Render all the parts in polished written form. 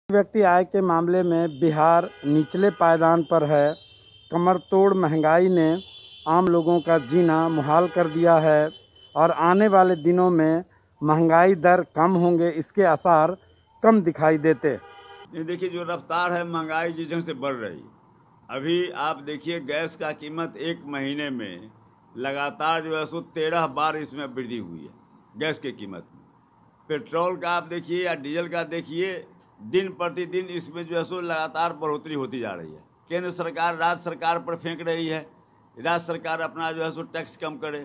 व्यक्ति आय के मामले में बिहार निचले पायदान पर है। कमर तोड़ महंगाई ने आम लोगों का जीना मुहाल कर दिया है और आने वाले दिनों में महंगाई दर कम होंगे, इसके आसार कम दिखाई देते। ये देखिए, जो रफ्तार है महंगाई जिस ढंग से बढ़ रही, अभी आप देखिए गैस का कीमत एक महीने में लगातार जो है सो 13 बार इसमें वृद्धि हुई है गैस की कीमत में। पेट्रोल का आप देखिए या डीजल का देखिए, दिन प्रतिदिन इसमें जो है सो लगातार बढ़ोतरी होती जा रही है। केंद्र सरकार राज्य सरकार पर फेंक रही है, राज्य सरकार अपना जो है सो टैक्स कम करे,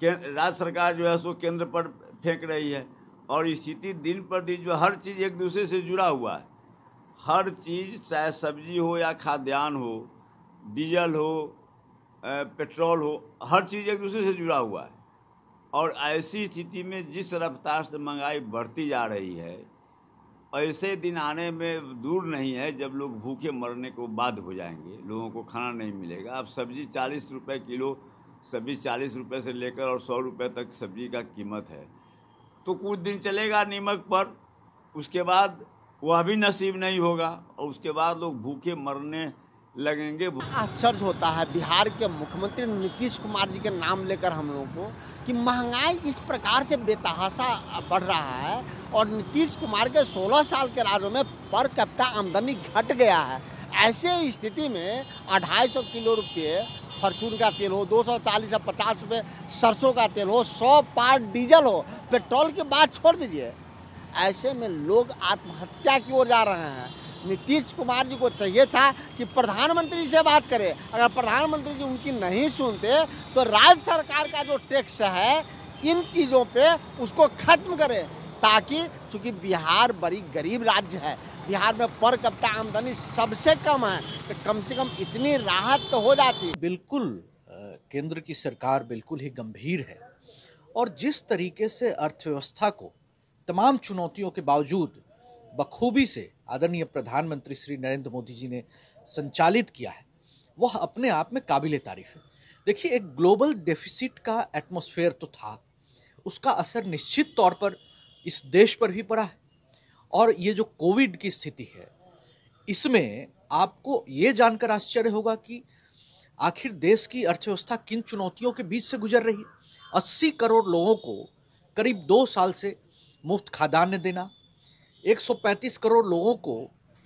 राज्य सरकार जो है सो केंद्र पर फेंक रही है। और स्थिति दिन प्रतिदिन जो हर चीज़ एक दूसरे से जुड़ा हुआ है। हर चीज़, चाहे सब्जी हो या खाद्यान्न हो, डीजल हो, पेट्रोल हो, हर चीज़ एक दूसरे से जुड़ा हुआ है। और ऐसी स्थिति में जिस रफ्तार से महंगाई बढ़ती जा रही है, ऐसे दिन आने में दूर नहीं है जब लोग भूखे मरने को बाध्य हो जाएंगे, लोगों को खाना नहीं मिलेगा। अब सब्जी 40 रुपये किलो, सब्जी 40 रुपये से लेकर और 100 रुपये तक सब्जी का कीमत है। तो कुछ दिन चलेगा नीमक पर, उसके बाद वह भी नसीब नहीं होगा और उसके बाद लोग भूखे मरने लगेंगे। आश्चर्य होता है बिहार के मुख्यमंत्री नीतीश कुमार जी के नाम लेकर हम लोगों को कि महंगाई इस प्रकार से बेतहाशा बढ़ रहा है और नीतीश कुमार के 16 साल के राज्यों में पर कैपिटा आमदनी घट गया है। ऐसे स्थिति में 250 किलो रुपये फॉर्चून का तेल हो, 240 या 50 रुपये सरसों का तेल हो, 100 पार डीजल हो, पेट्रोल की बात छोड़ दीजिए। ऐसे में लोग आत्महत्या की ओर जा रहे हैं। नीतीश कुमार जी को चाहिए था कि प्रधानमंत्री से बात करें। अगर प्रधानमंत्री जी उनकी नहीं सुनते तो राज्य सरकार का जो टैक्स है इन चीज़ों पे उसको खत्म करें, ताकि चूँकि बिहार बड़ी गरीब राज्य है, बिहार में पर कैपिटा आमदनी सबसे कम है, तो कम से कम इतनी राहत तो हो जाती। बिल्कुल केंद्र की सरकार बिल्कुल ही गंभीर है और जिस तरीके से अर्थव्यवस्था को तमाम चुनौतियों के बावजूद बखूबी से आदरणीय प्रधानमंत्री श्री नरेंद्र मोदी जी ने संचालित किया है, वह अपने आप में काबिले तारीफ है। देखिए, एक ग्लोबल डेफिसिट का एटमॉस्फेयर तो था, उसका असर निश्चित तौर पर इस देश पर भी पड़ा है। और ये जो कोविड की स्थिति है, इसमें आपको ये जानकर आश्चर्य होगा कि आखिर देश की अर्थव्यवस्था किन चुनौतियों के बीच से गुजर रही है। 80 करोड़ लोगों को करीब 2 साल से मुफ्त खाद्यान्न देना, 135 करोड़ लोगों को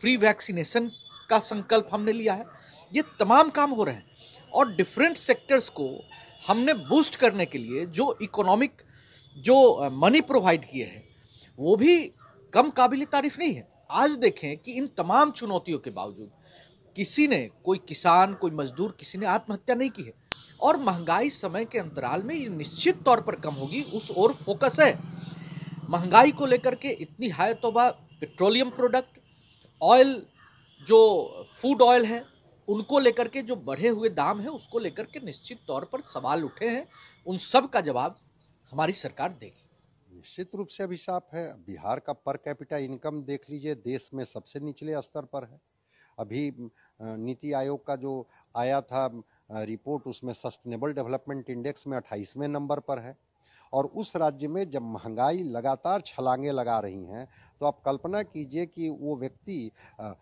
फ्री वैक्सीनेशन का संकल्प हमने लिया है। ये तमाम काम हो रहे हैं और डिफरेंट सेक्टर्स को हमने बूस्ट करने के लिए जो इकोनॉमिक जो मनी प्रोवाइड किए हैं वो भी कम काबिल तारीफ नहीं है। आज देखें कि इन तमाम चुनौतियों के बावजूद किसी ने, कोई किसान, कोई मजदूर, किसी ने आत्महत्या नहीं की है और महंगाई समय के अंतराल में ये निश्चित तौर पर कम होगी, उस ओर फोकस है। महंगाई को लेकर के इतनी हाई तौबा, पेट्रोलियम प्रोडक्ट, ऑयल, जो फूड ऑयल है, उनको लेकर के जो बढ़े हुए दाम है उसको लेकर के निश्चित तौर पर सवाल उठे हैं। उन सब का जवाब हमारी सरकार देगी। निश्चित रूप से अभिशाप है। बिहार का पर कैपिटा इनकम देख लीजिए, देश में सबसे निचले स्तर पर है। अभी नीति आयोग का जो आया था रिपोर्ट, उसमें सस्टेनेबल डेवलपमेंट इंडेक्स में 28वें नंबर पर है। और उस राज्य में जब महंगाई लगातार छलांगे लगा रही हैं, तो आप कल्पना कीजिए कि वो व्यक्ति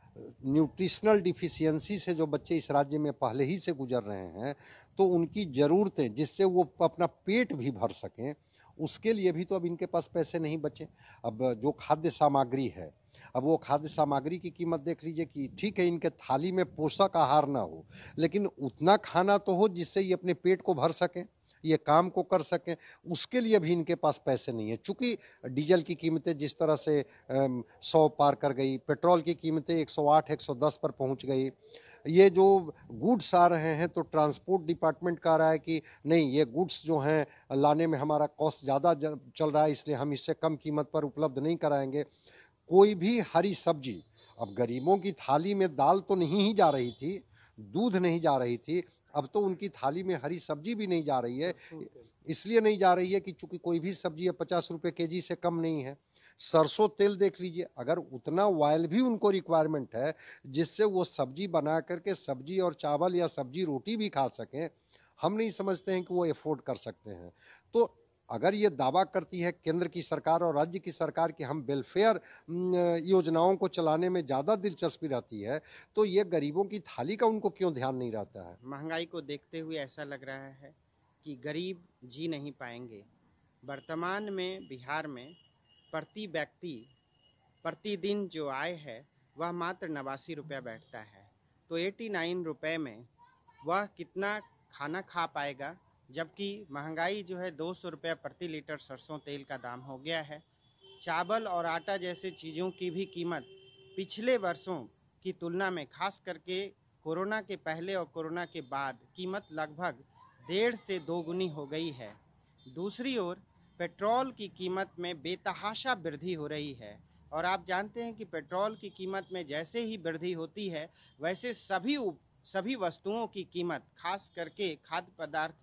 न्यूट्रिशनल डिफिशियंसी से जो बच्चे इस राज्य में पहले ही से गुजर रहे हैं, तो उनकी ज़रूरतें जिससे वो अपना पेट भी भर सकें, उसके लिए भी तो अब इनके पास पैसे नहीं बचे। अब जो खाद्य सामग्री है, अब वो खाद्य सामग्री की कीमत देख लीजिए कि ठीक है इनके थाली में पोषक आहार ना हो, लेकिन उतना खाना तो हो जिससे ये अपने पेट को भर सकें, ये काम को कर सकें, उसके लिए भी इनके पास पैसे नहीं है। चूँकि डीजल की कीमतें जिस तरह से 100 पार कर गई, पेट्रोल की कीमतें 108, 110 पर पहुंच गई। ये जो गुड्स आ रहे हैं तो ट्रांसपोर्ट डिपार्टमेंट कह रहा है कि नहीं, ये गुड्स जो हैं लाने में हमारा कॉस्ट ज़्यादा चल रहा है, इसलिए हम इससे कम कीमत पर उपलब्ध नहीं कराएंगे। कोई भी हरी सब्जी, अब गरीबों की थाली में दाल तो नहीं ही जा रही थी, दूध नहीं जा रही थी, अब तो उनकी थाली में हरी सब्जी भी नहीं जा रही है। इसलिए नहीं जा रही है कि चूंकि कोई भी सब्जी 50 रुपये केजी से कम नहीं है। सरसों तेल देख लीजिए, अगर उतना ऑयल भी उनको रिक्वायरमेंट है जिससे वो सब्जी बना करके सब्जी और चावल या सब्जी रोटी भी खा सकें, हम नहीं समझते हैं कि वो एफोर्ड कर सकते हैं। तो अगर ये दावा करती है केंद्र की सरकार और राज्य की सरकार कि हम वेलफेयर योजनाओं को चलाने में ज़्यादा दिलचस्पी रहती है, तो ये गरीबों की थाली का उनको क्यों ध्यान नहीं रहता है? महंगाई को देखते हुए ऐसा लग रहा है कि गरीब जी नहीं पाएंगे। वर्तमान में बिहार में प्रति व्यक्ति प्रतिदिन जो आय है वह मात्र 89 रुपया बैठता है, तो 89 रुपये में वह कितना खाना खा पाएगा, जबकि महंगाई जो है 200 रुपया प्रति लीटर सरसों तेल का दाम हो गया है। चावल और आटा जैसे चीज़ों की भी कीमत पिछले वर्षों की तुलना में, खास करके कोरोना के पहले और कोरोना के बाद, कीमत लगभग 1.5 से 2 गुनी हो गई है। दूसरी ओर पेट्रोल की कीमत में बेतहाशा वृद्धि हो रही है, और आप जानते हैं कि पेट्रोल की कीमत में जैसे ही वृद्धि होती है वैसे सभी वस्तुओं की कीमत, खास करके खाद्य पदार्थ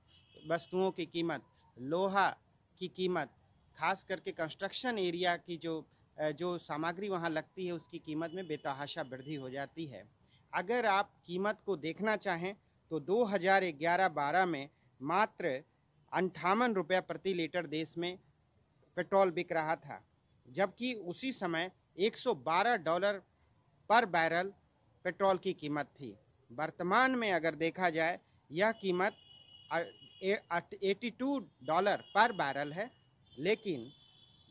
वस्तुओं की कीमत, लोहा की कीमत, खास करके कंस्ट्रक्शन एरिया की जो सामग्री वहाँ लगती है उसकी कीमत में बेतहाशा वृद्धि हो जाती है। अगर आप कीमत को देखना चाहें तो 2011-12 में मात्र 58 रुपया प्रति लीटर देश में पेट्रोल बिक रहा था, जबकि उसी समय $112 पर बैरल पेट्रोल की कीमत थी। वर्तमान में अगर देखा जाए यह कीमत $82 पर बैरल है, लेकिन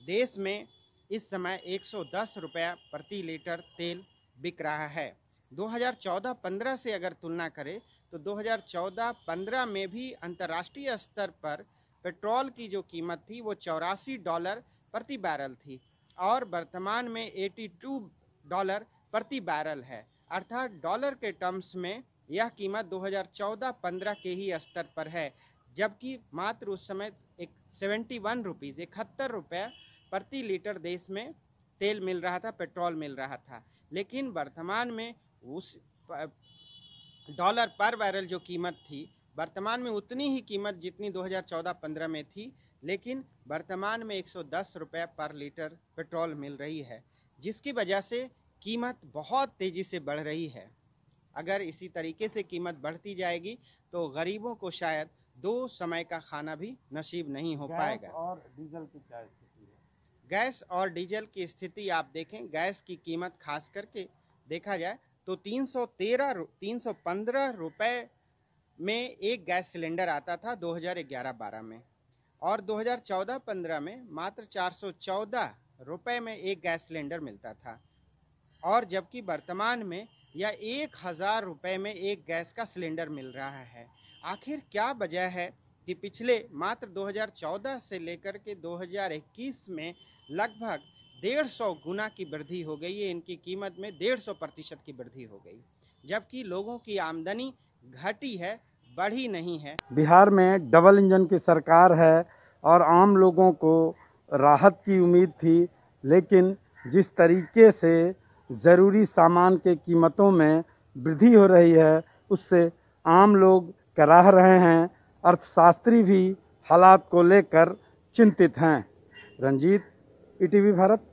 देश में इस समय 110 रुपया प्रति लीटर तेल बिक रहा है। 2014-15 से अगर तुलना करें तो 2014-15 में भी अंतर्राष्ट्रीय स्तर पर पेट्रोल की जो कीमत थी वो $84 प्रति बैरल थी, और वर्तमान में $82 प्रति बैरल है। अर्थात डॉलर के टर्म्स में यह कीमत 2014-15 के ही स्तर पर है, जबकि मात्र उस समय 71 रुपये प्रति लीटर देश में तेल मिल रहा था, पेट्रोल मिल रहा था। लेकिन वर्तमान में उस डॉलर पर बैरल जो कीमत थी, वर्तमान में उतनी ही कीमत जितनी 2014-15 में थी, लेकिन वर्तमान में 110 रुपये पर लीटर पेट्रोल मिल रही है, जिसकी वजह से कीमत बहुत तेज़ी से बढ़ रही है। अगर इसी तरीके से कीमत बढ़ती जाएगी तो गरीबों को शायद 2 समय का खाना भी नसीब नहीं हो पाएगा। और डीजल की क्या स्थिति है? गैस और डीजल की स्थिति आप देखें, गैस की कीमत खास करके देखा जाए तो 315 रुपये में एक गैस सिलेंडर आता था 2011-12 में, और 2014-15 में मात्र 414 रुपये में एक गैस सिलेंडर मिलता था, और जबकि वर्तमान में यह 1000 रुपये में एक गैस का सिलेंडर मिल रहा है। आखिर क्या वजह है कि पिछले मात्र 2014 से लेकर के 2021 में लगभग 150 गुना की वृद्धि हो गई है, इनकी कीमत में 150% की वृद्धि हो गई, जबकि लोगों की आमदनी घटी है, बढ़ी नहीं है। बिहार में डबल इंजन की सरकार है और आम लोगों को राहत की उम्मीद थी, लेकिन जिस तरीके से ज़रूरी सामान के कीमतों में वृद्धि हो रही है उससे आम लोग कराह रहे हैं। अर्थशास्त्री भी हालात को लेकर चिंतित हैं। रंजीत, ईटीवी भारत।